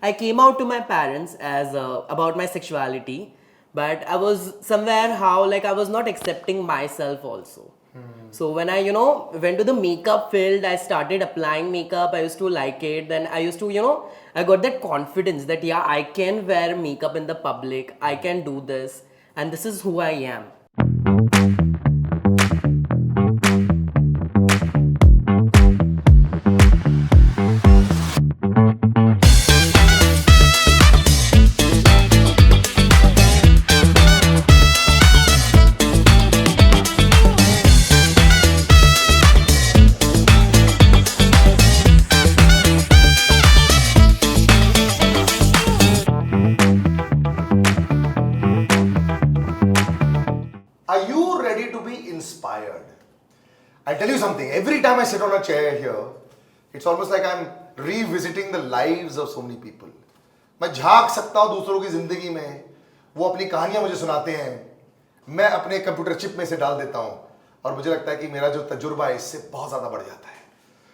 I came out to my parents as about my sexuality, but I was somewhere how like I was not accepting myself also. So when I, went to the makeup field, I started applying makeup. I used to like it. Then I used to, I got that confidence that yeah, I can wear makeup in the public. I can do this, and this is who I am. Are you ready to be inspired? I'll tell you something. Every time I sit on a chair here, it's almost like I'm revisiting the lives of so many people. मैं झांक सकता हूँ दूसरों की जिंदगी में, वो अपनी कहानियां मुझे सुनाते हैं, मैं अपने कंप्यूटर चिप में से डाल देता हूँ और मुझे लगता है कि मेरा जो तजुर्बा है इससे बहुत ज़्यादा बढ़ जाता है.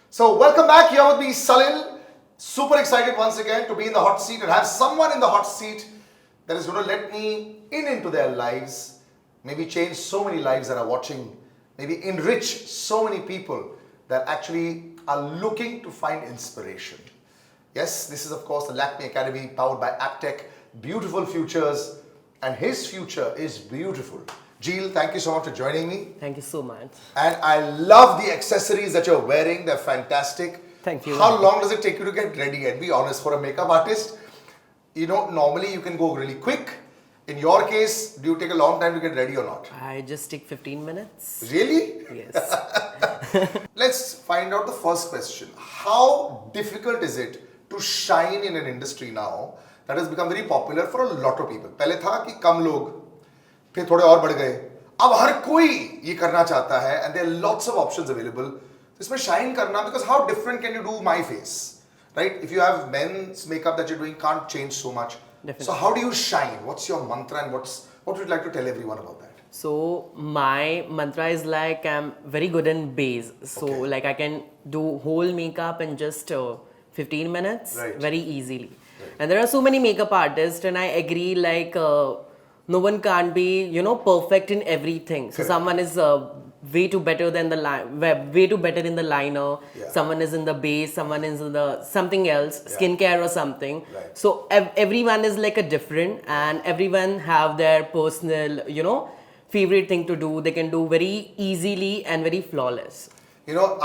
So welcome back here with me, Salil. Super excited once again to be in the hot seat and have someone in the hot seat that is going to let me into their lives. Maybe change so many lives that are watching, maybe enrich so many people that actually are looking to find inspiration. Yes, this is of course the Lakme Academy powered by Aptech, beautiful futures, and his future is beautiful. Jeel, thank you so much for joining me. Thank you so much. And I love the accessories that you're wearing, they're fantastic. Thank you. How long does it take you to get ready? And be honest, for a makeup artist, normally you can go really quick. In your case, do you take a long time to get ready or not? I just take 15 minutes. Really? Yes. Let's find out the first question. How difficult is it to shine in an industry now that has become very popular for a lot of people? पहले था कि कम लोग, फिर थोड़े और बढ़ गए. अब हर कोई ये करना चाहता है and there are lots of options available. इसमें shine करना, because how different can you do my face? Right? If you have men's makeup that you're doing, can't change so much. Definitely. So how do you shine? What's your mantra and what would you like to tell everyone about that? So my mantra is like I'm very good in base. So Okay. like I can do whole makeup in just 15 minutes Right. very easily. Right. And there are so many makeup artists, and I agree like no one can't be perfect in everything. So Correct. someone is way too better than the line, way too better in the liner. Yeah. Someone is in the base, someone is in the something else, Yeah. skincare or something. Right. So everyone is like a different, and everyone have their personal favorite thing to do. They can do very easily and very flawless.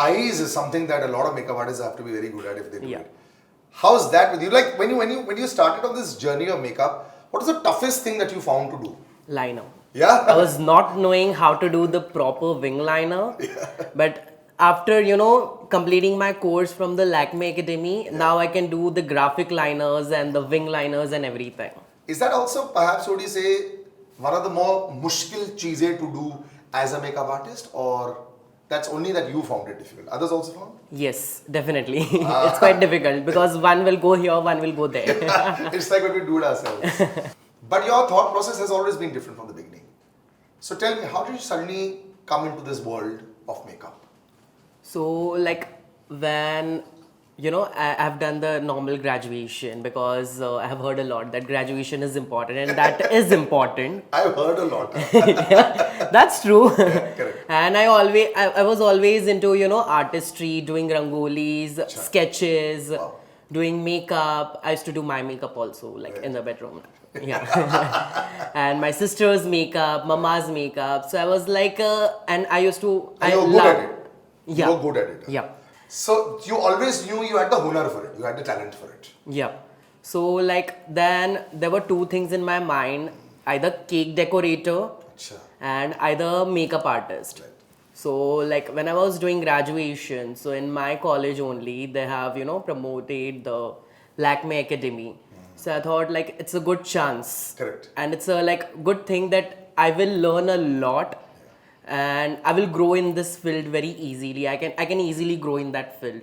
Eyes is something that a lot of makeup artists have to be very good at if they do Yeah. it. How's that with you? Like when you started on this journey of makeup, what is the toughest thing that you found to do? Liner. Yeah. I was not knowing how to do the proper wing liner, but after completing my course from the Lakme Academy, now I can do the graphic liners and the wing liners and everything. Is that also perhaps, would you say, one of the more mushkil cheezein to do as a makeup artist, or that's only that you found it difficult? Others also found? Yes, definitely. It's quite difficult because one will go here, one will go there. It's like when we do it ourselves. But your thought process has always been different from the beginning. So tell me, how did you suddenly come into this world of makeup? So like when I've done the normal graduation, because I have heard a lot that graduation is important, and that is important. I've heard a lot. Yeah, that's true. Correct. And I was always into artistry, doing rangolis, sketches, Wow. doing makeup. I used to do my makeup also, like in the bedroom. Yeah. And my sister's makeup, mama's makeup. So I was like, and I used to. And I you were good love- at it. Yeah. You were good at it. Yeah. So you always knew you had the hunar for it. You had the talent for it. Yeah. So like then there were two things in my mind: either cake decorator Acha. and either makeup artist. Right. So like when I was doing graduation, so in my college only they have promoted the Lakme Academy. So I thought like it's a good chance. Correct. And it's a like good thing that I will learn a lot. And I will grow in this field very easily. I can easily grow in that field.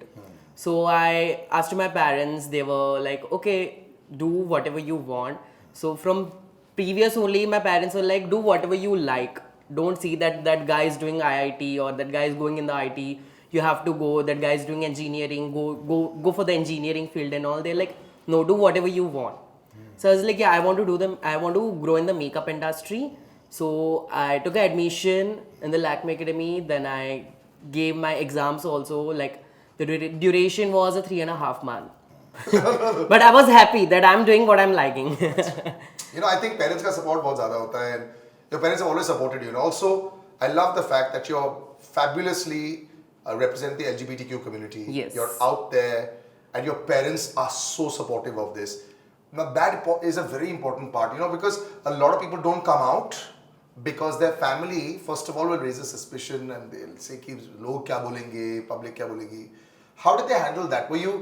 So I asked my parents. They were like, okay, do whatever you want. So from previous only, my parents were like, do whatever you like. Don't see that guy is doing IIT or that guy is going in the IT. You have to go. That guy is doing engineering. Go for the engineering field and all. They're like, no, do whatever you want. So I was like, yeah, I want to grow in the makeup industry. So I took admission in the Lakme Academy. Then I gave my exams also. Like the duration was a 3.5 month. But I was happy that I'm doing what I'm liking. I think parents का support बहुत ज़्यादा होता है, and your parents have always supported you. And also, I love the fact that you're fabulously represent the LGBTQ community. Yes. You're out there, and your parents are so supportive of this. Now that is a very important part, because a lot of people don't come out because their family, first of all, will raise a suspicion and they'll say कि लोग क्या बोलेंगे, public क्या बोलेगी. How did they handle that? Were you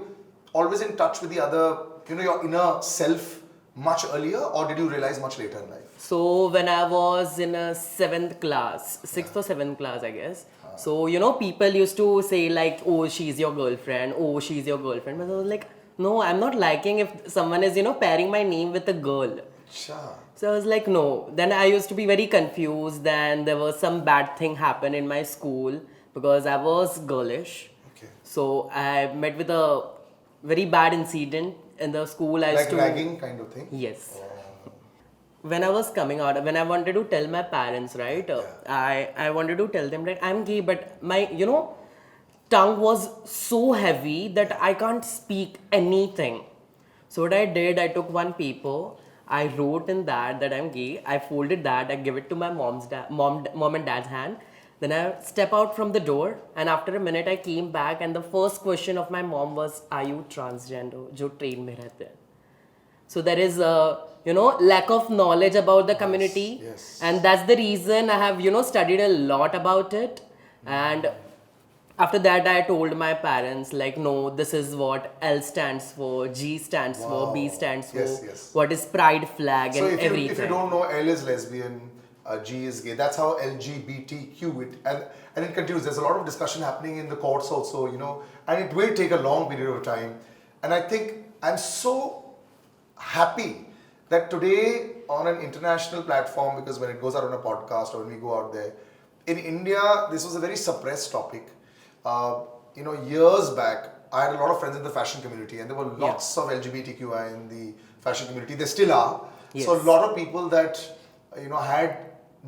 always in touch with the other, your inner self much earlier, or did you realize much later in life? So when I was in a 7th class, 6th or 7th class, I guess. So, people used to say like, oh, she's your girlfriend, oh, she's your girlfriend. But I was like, no, I'm not liking if someone is, pairing my name with a girl. Sure. So I was like, no. Then I used to be very confused. Then there was some bad thing happen in my school because I was girlish. Okay. So I met with a very bad incident in the school. I used Like to, ragging kind of thing? yes. When I was coming out, when I wanted to tell my parents, right, I wanted to tell them that I'm gay, but my, tongue was so heavy that I can't speak anything. So what I did, I took one paper, I wrote in that I'm gay, I folded that, I give it to my mom and dad's hand. Then I step out from the door, and after a minute I came back, and the first question of my mom was, are you transgender? जो train में रहते हैं. So there is a lack of knowledge about the community, yes. And that's the reason I have studied a lot about it. And after that I told my parents like, no, this is what L stands for, G stands for, B stands for, Yes. what is pride flag, So and everything. if you don't know, L is lesbian, G is gay. That's how LGBTQ and it continues. There's a lot of discussion happening in the courts also, and it will take a long period of time. And I think I'm so happy that today on an international platform, because when it goes out on a podcast or when we go out there, in India, this was a very suppressed topic. Years back, I had a lot of friends in the fashion community, and there were lots of LGBTQI in the fashion community. There still are. Yes. So a lot of people that had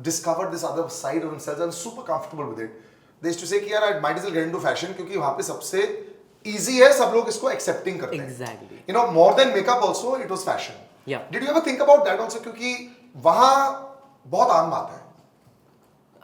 discovered this other side of themselves and super comfortable with it. They used to say कि यार I might as well get into fashion क्योंकि वहाँ पे सबसे easy है, सब लोग इसको accepting करते हैं. Exactly. More than makeup also, it was fashion. Yeah. Did you ever think about that also? क्योंकि वहाँ बहुत आम बात है.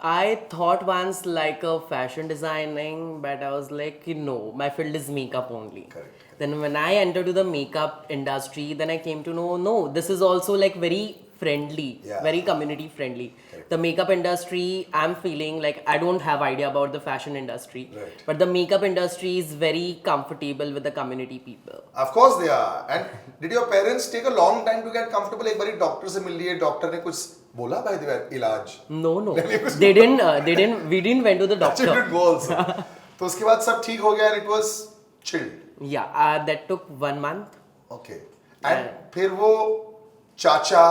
I thought once like a fashion designing, but I was like, no, my field is makeup only. Correct. Then when I entered to the makeup industry, then I came to know, no, this is also like very friendly, very community friendly. Correct. The makeup industry, I'm feeling like I don't have idea about the fashion industry, right. But the makeup industry is very comfortable with the community people. Of course they are. And did your parents take a long time to get comfortable? एक बारी doctor से मिल लिए, doctor ने कुछ बोला भाई इलाज? No. They didn't. We didn't went to the doctor. Actually, it didn't go also. तो उसके बाद सब ठीक हो गया and it was chilled. Yeah, that took 1 month. Okay. And फिर वो चाचा,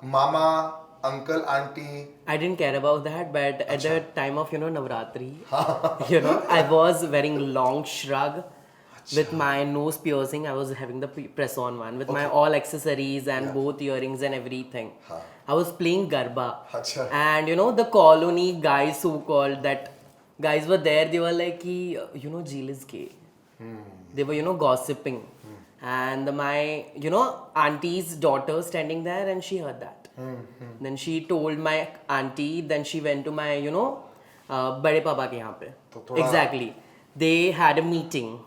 मामा, uncle, auntie. I didn't care about that, but at the time of Navratri, I was wearing long shrug with my nose piercing. I was having the press-on one with my all accessories and both earrings and everything. I was playing Garba, and the colony guys, so-called that guys were there. They were like, Jeel is gay. They were gossiping, and my auntie's daughter standing there, and she heard that. Then she told my auntie. Then she went to my बड़े पापा के यहाँ पे. Exactly. They had a meeting.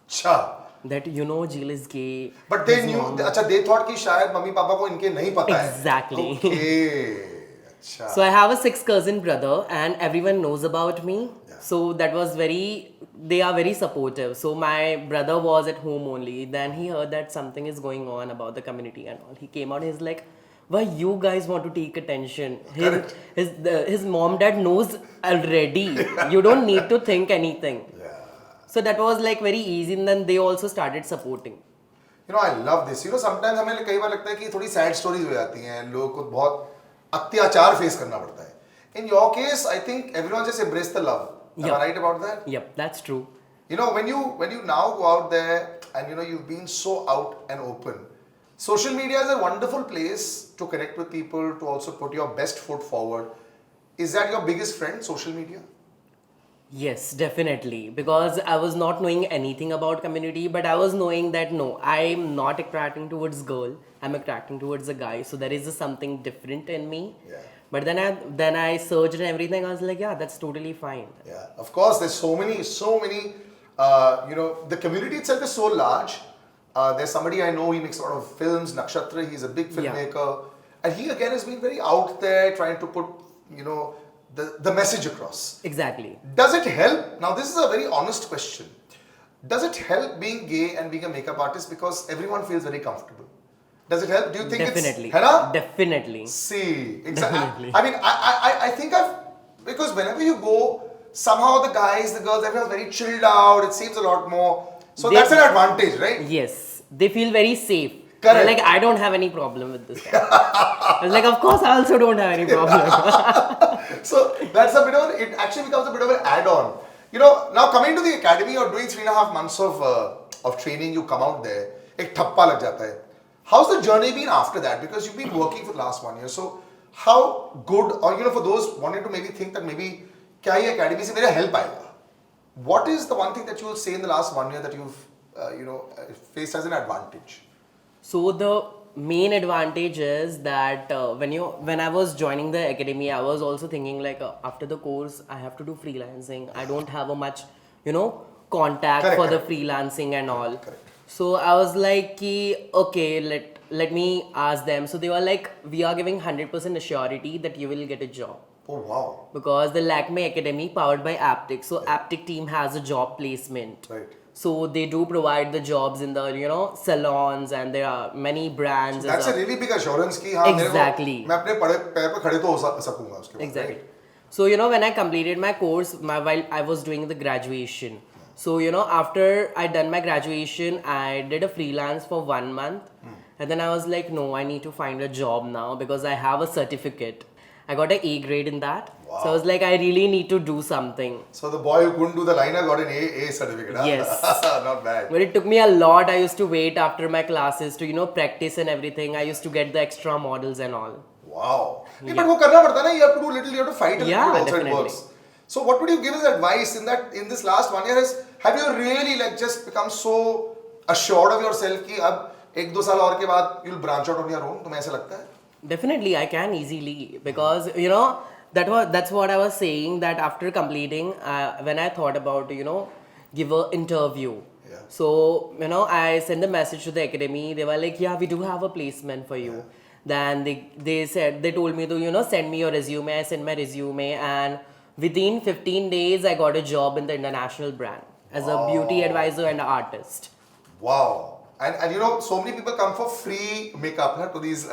अच्छा. That Jeel is gay. But they knew. अच्छा, they thought कि शायद mummy papa को इनके नहीं पता है. Exactly. Okay. अच्छा. So I have a 6th cousin brother, and everyone knows about me. So that was they are very supportive. So my brother was at home only. Then he heard that something is going on about the community and all. He came out. He's like, why you guys want to take attention? His mom dad knows already. You don't need to think anything. So that was like very easy, and then they also started supporting. I love this. Sometimes हमें कई बार लगता है कि थोड़ी sad stories हो जाती हैं, लोगों को बहुत अत्याचार face करना पड़ता है. In your case, I think everyone just embraced the love. Am I right about that? Yep, that's true. when you now go out there and you've been so out and open. Social media is a wonderful place to connect with people, to also put your best foot forward. Is that your biggest friend, social media? Yes, definitely. Because I was not knowing anything about community, but I was knowing that no, I'm not attracting towards girl. I'm attracting towards a guy. So there is a something different in me. Yeah. But then I searched and everything. I was like, yeah, that's totally fine. Yeah, of course. There's so many. The community itself is so large. There's somebody I know. He makes a lot of films. Nakshatra. He's a big filmmaker, and he again has been very out there trying to put the message across. Exactly. Does it help? Now, this is a very honest question. Does it help being gay and being a makeup artist because everyone feels very comfortable? Does it help? Do you think Definitely. it's... Hai Definitely. See, exactly. Definitely. I mean, I think because whenever you go, somehow the guys, the girls, everyone's very chilled out. It seems a lot more. So that's an advantage, right? Yes. They feel very safe. Correct. They're like, I don't have any problem with this guy. I was like, of course, I also don't have any problem. So that's a bit of, it actually becomes a bit of an add-on. Now coming to the academy, you're doing 3.5 months of training, you come out there, ek thappa lag jata hai. How's the journey been after that? Because you've been working for the last 1 year. So how good, or for those wanting to maybe think that maybe, kya ye academy se mera help aayega? What is the one thing that you will say in the last 1 year that you've, faced as an advantage? So the main advantage is that when I was joining the academy, I was also thinking like after the course I have to do freelancing. I don't have a much contact Correct, for correct. the freelancing and all. Correct. So I was like, okay, let me ask them. So they were like, we are giving 100% assurity that you will get a job. Oh wow. Because the Lakme Academy powered by Aptic. So Aptic team has a job placement. Right. So they do provide the jobs in the salons, and there are many brands. That's as a really big assurance ki Exactly. मैं अपने पैर पे खड़े तो हो सकूंगा उसके बाद. Exactly. Right? So when I completed my course, while I was doing the graduation. So after I done my graduation, I did a freelance for 1 month, and then I was like, no, I need to find a job now because I have a certificate. I got an A grade in that. Wow. So I was like, I really need to do something. So the boy who couldn't do the liner got an A certificate. Huh? Yes. Not bad. But it took me a lot. I used to wait after my classes to practice and everything. I used to get the extra models and all. Wow. Yeah. But वो करना पड़ता है ना. You have to do little. You have to fight a Yeah, little. Also definitely. it works. So what would you give as advice in this last 1 year? Have you really just become so assured of yourself कि अब 1-2 साल और के बाद you'll branch out on your own? तुम्हें ऐसा लगता है? Definitely, I can easily because that's what I was saying, that after completing, when I thought about give a interview. Yeah. So I sent a message to the academy. They were like, yeah, we do have a placement for you. Then they told me to send me your resume. I sent my resume, and within 15 days I got a job in the international brand as a beauty advisor and an artist. Wow. And so many people come for free makeup to these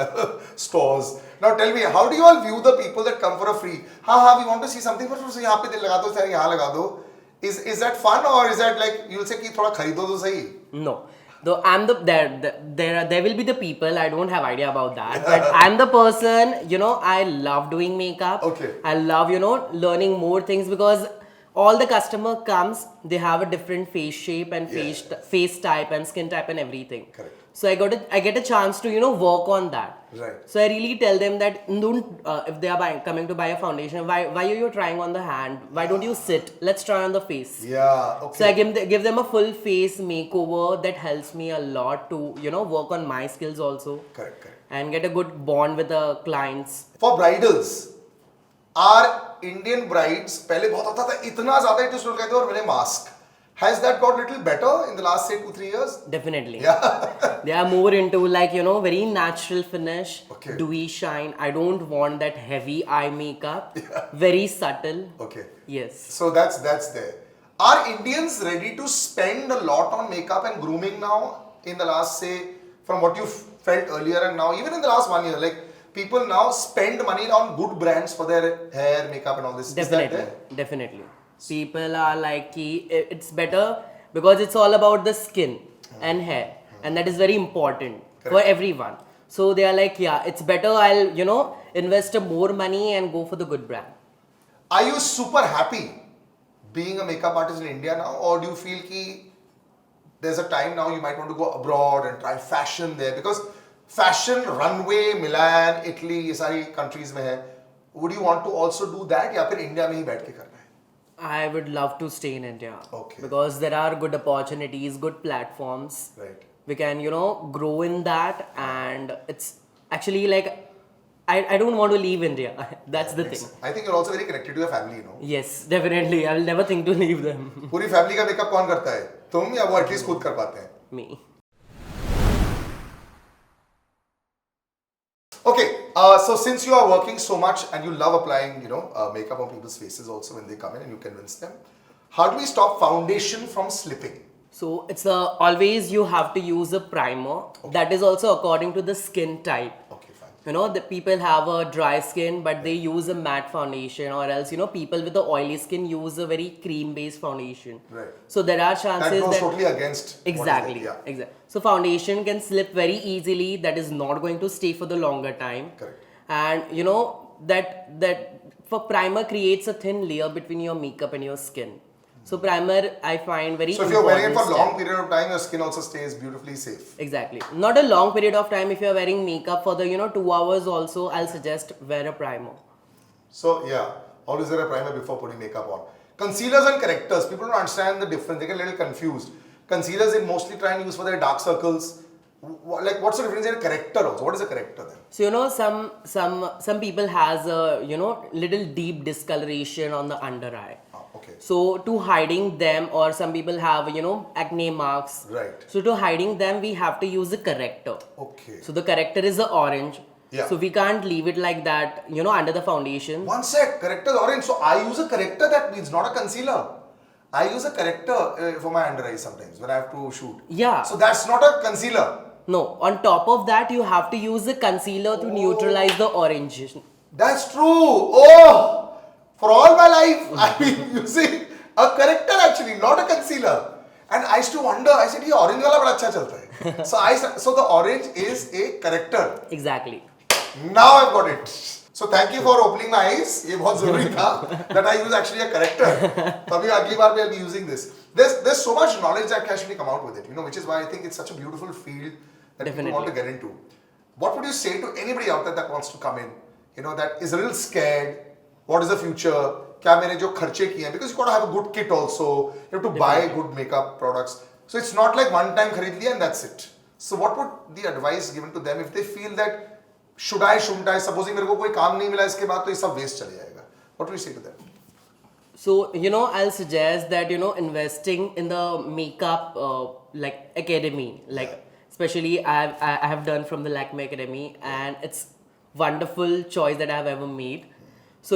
stores. Now tell me, how do you all view the people that come for a free? We want to see something, but यहाँ पे दिल लगा दो, यहाँ लगा दो. Is that fun, or is that like you'll say कि थोड़ा खरीदो तो सही? No. Though I'm there will be the people, I don't have idea about that, but I'm the person, I love doing makeup. Okay. I love, learning more things because all the customer comes, they have a different face shape and face type and skin type and everything. Correct. So I get a chance to work on that. Right. So I really tell them that don't if they are coming to buy a foundation, why are you trying on the hand? Why don't you sit? Let's try on the face. Yeah. Okay. So I give them a full face makeover that helps me a lot to work on my skills also. Correct. And get a good bond with the clients. For bridals, our Indian brides पहले बहुत आता था, इतना ज़्यादा interest लोग कहते हैं और मैंने mask. Has that got little better in the last say 2-3 years? Definitely. Yeah. They are more into very natural finish, Okay. dewy shine. I don't want that heavy eye makeup. Yeah. Very subtle. Okay. Yes. So that's there. Are Indians ready to spend a lot on makeup and grooming now in the last, say, from what you felt earlier and now, even in the last 1 year, like people now spend money on good brands for their hair, makeup and all this? Definitely. Is that there? Definitely. People are like, it's better because it's all about the skin and hair, and that is very important for everyone. So they are like, yeah, it's better I'll invest more money and go for the good brand. Are you super happy being a makeup artist in India now, or do you feel कि there's a time now you might want to go abroad and try fashion there, because fashion runway Milan, Italy, ये सारी countries में है. Would you want to also do that या फिर India में ही बैठ के करना है? I would love to stay in India. Okay. Because there are good opportunities, good platforms. Right. We can, grow in that, and it's actually like I don't want to leave India. That's the thing. I think you're also very connected to your family, you know. Yes, definitely. I will never think to leave them. पूरी family का makeup कौन करता है? तुम या वो at least खुद कर पाते हैं? Me. Okay, so since you are working so much and you love applying, makeup on people's faces also when they come in and you convince them, how do we stop foundation from slipping? So it's always you have to use a primer. That is also according to the skin type. Okay, fine. The people have a dry skin, but they use a matte foundation, or else, people with the oily skin use a very cream-based foundation. Right. So there are chances That goes totally against. Exactly. Yeah. Exactly. So foundation can slip very easily. That is not going to stay for the longer time. Correct. And that for primer creates a thin layer between your makeup and your skin. So primer I find very important. So if you're wearing it for a long period of time, your skin also stays beautifully safe. Exactly. Not a long period of time. If you're wearing makeup for the 2 hours also, I'll suggest wear a primer. So yeah, always wear a primer before putting makeup on. Concealers and correctors, people don't understand the difference. They get a little confused. Concealers they mostly try and use for their dark circles. Like what's the difference in a corrector also? What is a corrector then? So some people has a little deep discoloration on the under eye. Okay. So to hiding them, or some people have acne marks. Right. So to hiding them, we have to use a corrector. Okay. So the corrector is the orange. Yeah. So we can't leave it like that, under the foundation. One sec, corrector is orange. So I use a corrector, that means not a concealer. I use a corrector for my under eyes sometimes when I have to shoot. Yeah. So that's not a concealer. No, on top of that, you have to use the concealer to neutralize the orange. That's true. Oh, for all my life, I've been using a corrector actually, not a concealer. And I used to wonder, I said, "Ye orange wala bada acha chalta hai." So the orange is a corrector. Exactly. Now I've got it. So thank you for opening my eyes. ये बहुत ज़रूरी था that I use actually a corrector. तभी अगली बार I'll be using this. There's so much knowledge that can actually come out with it, which is why I think it's such a beautiful field that people want to get into. What would you say to anybody out there that wants to come in, that is a little scared? What is the future? क्या मैंने जो खर्चे किए हैं? Because you got to have a good kit also. You have to buy good makeup products. So it's not like one time खरीद लिया and that's it. So what would the advice given to them if they feel that should I, shouldn't I? Supposing मेरे को कोई काम नहीं मिला इसके बाद तो ये सब waste चले जाएगा. What would you say to them? So, I'll suggest that, investing in the makeup, like academy, especially I have done from the Lakme Academy, and it's wonderful choice that I have ever made. So,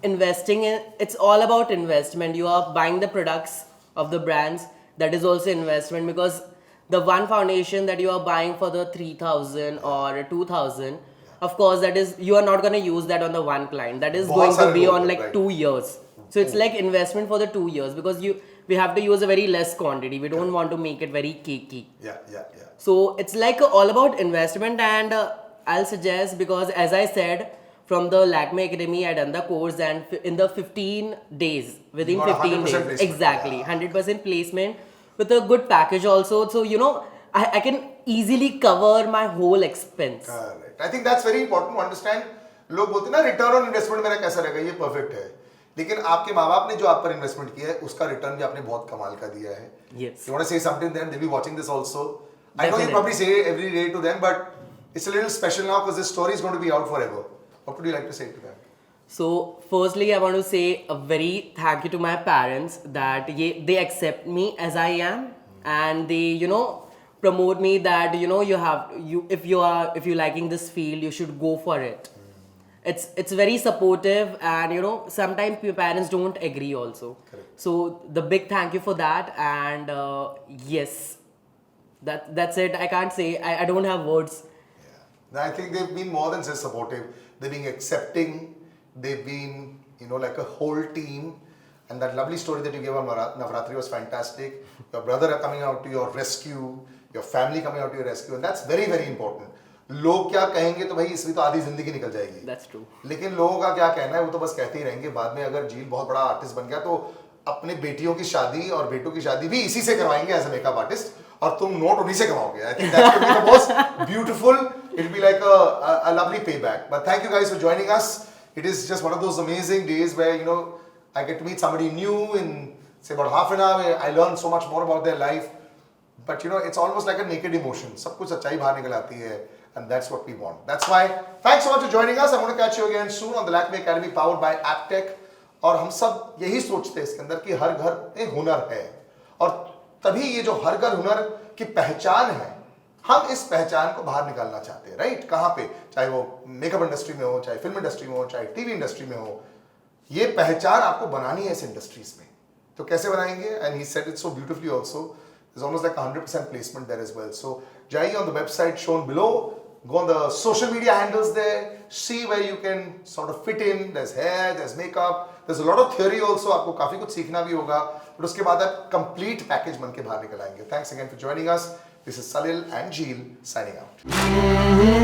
investing in, it's all about investment. You are buying the products of the brands. That is also investment, because the one foundation that you are buying for the 3,000 or 2,000, of course, that is, you are not going to use that on the one client. That is going to be on like 2 years. So it's like investment for the 2 years, because we have to use a very less quantity. We don't want to make it very cakey. Yeah. So it's like all about investment, and I'll suggest, because as I said, from the Lakme Academy, I done the course, and in the 15 days, within 15 days, placement. exactly, 100% placement with a good package also. So I can easily cover my whole expense. Correct. I think that's very important to understand. लोग बोलते हैं ना return on investment मेरा कैसा रहेगा, ये perfect है, लेकिन आपके माँ बाप ने जो आप पर इन्वेस्टमेंट किया है उसका रिटर्न भी आपने बहुत कमाल का दिया है. Yes. You want to say something to them? They'll be watching this also. I know Definitely. you probably say it every day to them, but it's a little special now because this story is going to be out forever. What would you like to say to them? So firstly, I want to say a very thank you to my parents that they accept me as I am, and they promote me that if you're liking this field, you should go for it. It's very supportive, and sometimes your parents don't agree also. Correct. So the big thank you for that, and yes, that's it. I can't say, I don't have words. Yeah. I think they've been more than just supportive. They've been accepting. They've been like a whole team. And that lovely story that you gave on Navratri was fantastic. Your brother are coming out to your rescue, your family coming out to your rescue, and that's very, very important. लोग क्या कहेंगे तो भाई इसमें तो आधी जिंदगी निकल जाएगी. That's true. लेकिन लोगों का क्या कहना है वो तो बस कहते ही रहेंगे. बाद में अगर झील बहुत बड़ा आर्टिस्ट बन गया तो अपने बेटियों की शादी और बेटों की शादी भी इसी से करवाएंगे एज अ मेकअप आर्टिस्ट, और तुम नोट उन्हीं से कमाओगे. I think that will be the most beautiful, it will be like a lovely payback. But thank you guys for joining us. It is just one of those amazing days where, you know, I get to meet somebody new in, say, about half an hour. I learn so much more about their life. But, you know, it's almost like a naked emotion. सब कुछ सच्चाई बाहर निकल आती है. And that's what we want. That's why, thanks so much for joining us. I'm going to catch you again soon on the Lakme Academy powered by AppTech. और हम सब यही सोचते हैं इसके अंदर कि हर घर में हुनर है. और तभी ये जो हर घर हुनर की पहचान है, हम इस पहचान को बाहर निकालना चाहते हैं. राइट? कहाँ पे? चाहे वो मेकअप इंडस्ट्री में हो, चाहे फिल्म इंडस्ट्री में हो, चाहे टीवी इंडस्ट्री में हो, ये पहचान आपको बनानी है इस इंडस्ट्रीज में. तो कैसे बनाएंगे? And he said it so beautifully also. There's almost like 100% placement there as well. So जाइए on the website shown below, go on the social media handles there, see where you can sort of fit in. There's hair, there's makeup, there's a lot of theory also. आपको काफी कुछ सीखना भी होगा. but उसके बाद आप complete package बन के बाहर निकल आएंगे. Thanks again for joining us. This is Salil and Jeel signing out.